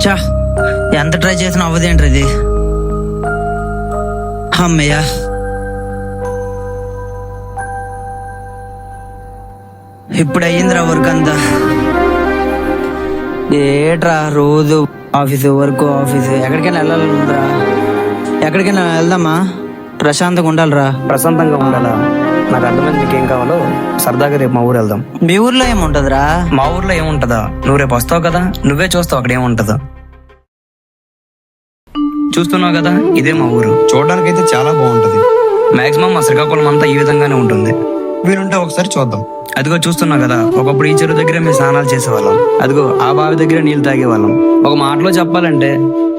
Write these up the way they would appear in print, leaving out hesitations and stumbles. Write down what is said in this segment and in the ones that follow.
చా, ఎంత ట్రై చేసినా అవ్వదేంట్రీ ఇది. అమ్మయ్యా, ఇప్పుడు అయ్యిందిరా వర్క్ అంతా. ఏట్రా రోజు ఆఫీసు ఆఫీసు, ఎక్కడికైనా వెళ్ళాలిరా. ఎక్కడికైనా వెళ్దామా? ప్రశాంతంగా ఉండాలిరా. ప్రశాంతంగా ఉండాలా? నాకు అర్థమైంది నీకేం కావాలో. సరదాగా రేపు మా ఊరు వెళ్దాం. మీ ఊర్లో ఏముంటదిరా? మా ఊర్లో ఏముంటదా? నువ్వు రేపు వస్తావు కదా, నువ్వే చూస్తావు అక్కడ ఏముంటదో. చూస్తున్నావు కదా, ఇదే మా ఊరు. చూడడానికి అయితే చాలా బాగుంటది. మాక్సిమం మా శ్రీకాకుళం అంతా ఈ విధంగానే ఉంటుంది. వీలుంటే ఒకసారి చూద్దాం. అదిగో చూస్తున్నావు కదా, ఒకప్పుడు ఈ చెరువు దగ్గర మేము స్నానాలు చేసేవాళ్ళం. అదిగో ఆ బావి దగ్గర నీళ్లు తాగేవాళ్ళం. ఒక మాటలో చెప్పాలంటే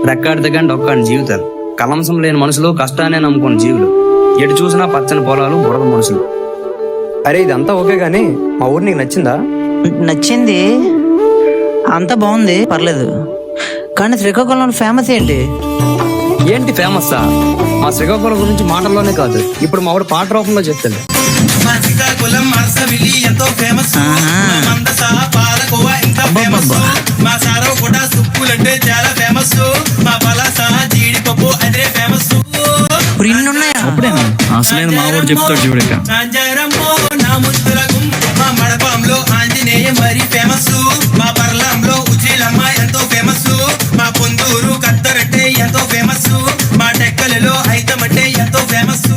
రెక్కాడి దగ్గర ఒక్కడి జీవితాలు. కలంసం లేని మనుషులు, కష్టాన్ని నమ్ముకున్న జీవులు. ఎటు చూసినా పచ్చని పొలాలు, బురద మనుషులు. అరే ఇదంతా ఓకే గానీ మా ఊరు నీకు నచ్చిందా? నచ్చింది, అంతా బాగుంది, పర్లేదు. కానీ శ్రీకాకుళంలో ఫేమస్ ఏంటి? ఏంటి ఫేమస్? మా శ్రీకాకుళం గురించి మాటల్లోనే కాదు, ఇప్పుడు మా ఊరు పాట రూపంలో చెప్తాడు. అసలైన మా ఊరు చెప్తాడు చూడక. మడపంలో ఆంజనేయ మరి ఫేమస్, మా పర్లంలో ఉచిలమ్మ ఎంతో ఫేమస్, మా పొందూరు కత్తరట్టే ఎంతో ఫేమస్, మా టెక్కలలో ఐతమట్టే ఎంతో ఫేమస్.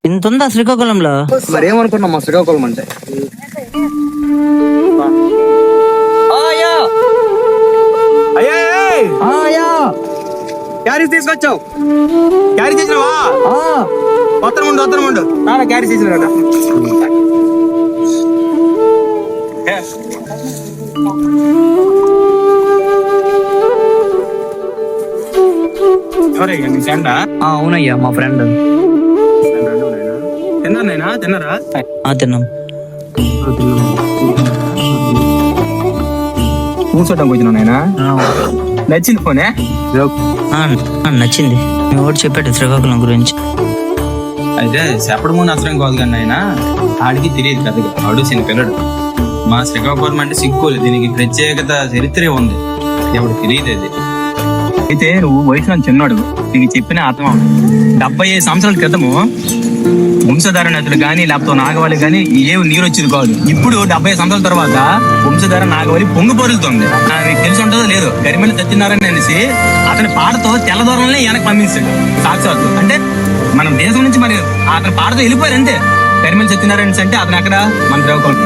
ఇంత ఉందా శ్రీకాకుళంలో? మరేమనుకున్నాం మా శ్రీకాకుళం అంటే. క్యారీ తీసుకొచ్చావు? క్యారీ చేసినావా? ఉత్తరముండు క్యారీ చేసిన అవునయ్యా, మా ఫ్రెండ్. తిన్నారా? తిన్నాం. కూర్చోటం వచ్చినా నాయనా? నచ్చింది ఫోనే? నచ్చింది. మీ వాడు చెప్పాడు శ్రీకాకుళం గురించి. అయితే చెప్పడం అసలు కాదు కానీ ఆయన ఆడికి తెలియదు కదా, ఆడు చిన్న పిల్లడు. మా శ్రీకాకుళం అంటే సిక్కులు, దీనికి ప్రత్యేకత చరిత్రే ఉంది, ఎవడు తెలియదు అది. అయితే నువ్వు వయసులో చిన్నాడు, నీకు చెప్పిన అర్థం. 75 సంవత్సరాల క్రితము వంశధార నదులు గాని లేకపోతే నాగవల్లి గాని ఏమి నీరు వచ్చేది కాదు. ఇప్పుడు 70 సంవత్సరాల తర్వాత వంశధార నాగవల్లి పొంగి పొరులుతుంది. మీకు తెలిసి ఉంటుందో లేదో, గరిమెల్లి సత్యనారాయణ అనేసి అతని పాటతో తెల్లదూరంలో వెనక్కి పంపించాడు సాక్షాత్తు. అంటే మన దేశం నుంచి మరి అతని పాటతో వెళ్ళిపోయారు అంతే. గరిమెల్లి సత్యనారాయణ అంటే అతను అక్కడ మన శ్రీకాకుళం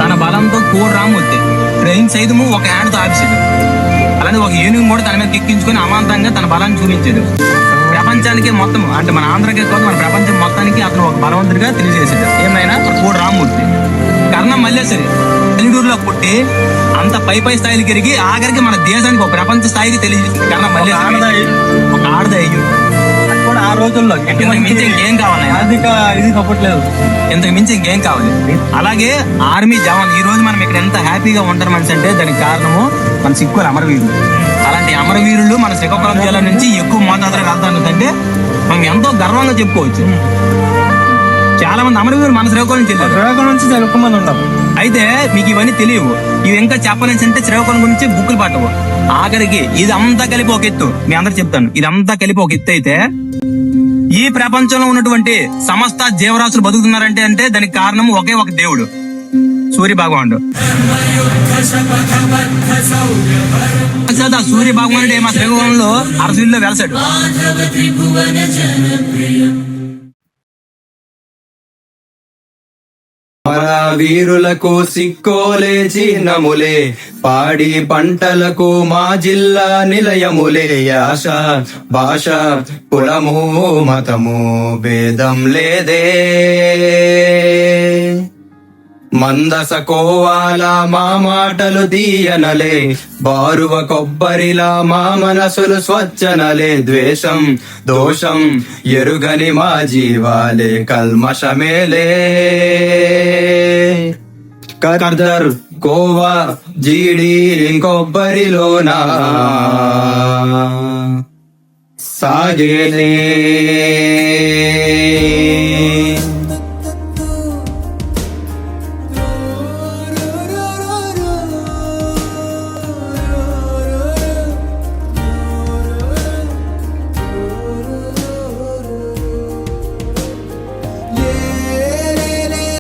తన బలంతో కోడి రామూర్తి ట్రైన్ సైతము ఒక హ్యాండ్తో ఆపిసాడు. అలానే ఒక ఏనుగు కూడా తన మీద ఎక్కించుకొని అమాంతంగా తన బలాన్ని చూపించాడు. ప్రపంచానికి మొత్తం, అంటే మన ఆంధ్రకే కాదు మన ప్రపంచం మొత్తానికి అతను ఒక బలవంతుడిగా తెలియజేసాడు. ఏమైనా కోడి రామూర్తి. కర్ణం మల్లేశ్వరి పల్లెటూరులో పుట్టి అంత పై స్థాయికి ఎరిగి ఆఖరికి మన దేశానికి ఒక ప్రపంచ స్థాయికి తెలియజేసింది కర్ణం మల్లేశ్వరి. ఒక ఆడదయ్యు కూడా ఆ రోజుల్లో ఇంతకు మించి ఇంకేం కావాలి? ఇది కప్పట్లేదు, ఇంతకు మించి ఇంకేం కావాలి? అలాగే ఆర్మీ జవాన్. ఈ రోజు మనం ఇక్కడ ఎంత హ్యాపీగా ఉంటారు మనిషి అంటే దానికి కారణము మన సిక్కుల అమరవీరులు. అలాంటి అమరవీరులు మన శ్రీకాకుళం జిల్లా నుంచి ఎక్కువ మోతాదులో వెళ్తానంటే మనం ఎంతో గర్వంగా చెప్పుకోవచ్చు. చాలా మంది అమరవీరులు మన శ్రీకాకుళం నుంచి ఎక్కువ మంది ఉంటాం. అయితే మీకు ఇవన్నీ తెలియవు. ఇవి ఇంకా చెప్పలేసి అంటే శ్రీకాకుళం గురించి బుక్కులు పట్టవు. ఆఖరికి ఇది అంతా కలిపి ఒక ఎత్తు. మీ అందరికి చెప్తాను, ఇదంతా కలిపి ఒక ఎత్తు అయితే ఈ ప్రపంచంలో ఉన్నటువంటి సమస్త జీవరాశులు బతుకుతున్నారంటే అంటే దానికి కారణం ఒకే ఒక దేవుడు, సూర్య భగవానుడు. సూర్య భగవానుడే మా శ్రీకాకుళంలో అరసవిల్లో వెలసాడు. వీరులకు సిక్కోలే చిహ్నములే, పాడి పంటలకు మా జిల్లా నిలయములే. యాస భాష కులము మతము భేదం లేదే, మందస కోవాల మా మాటలు దీయనలే, బారువ కొబ్బరిలా మా మనసులు స్వచ్ఛనలే. ద్వేషం దోషం ఎరుగని మా జీవాలే కల్మషమేలే. కర్దర్ కోవా జీడి కొబ్బరిలోనా సాగేలే.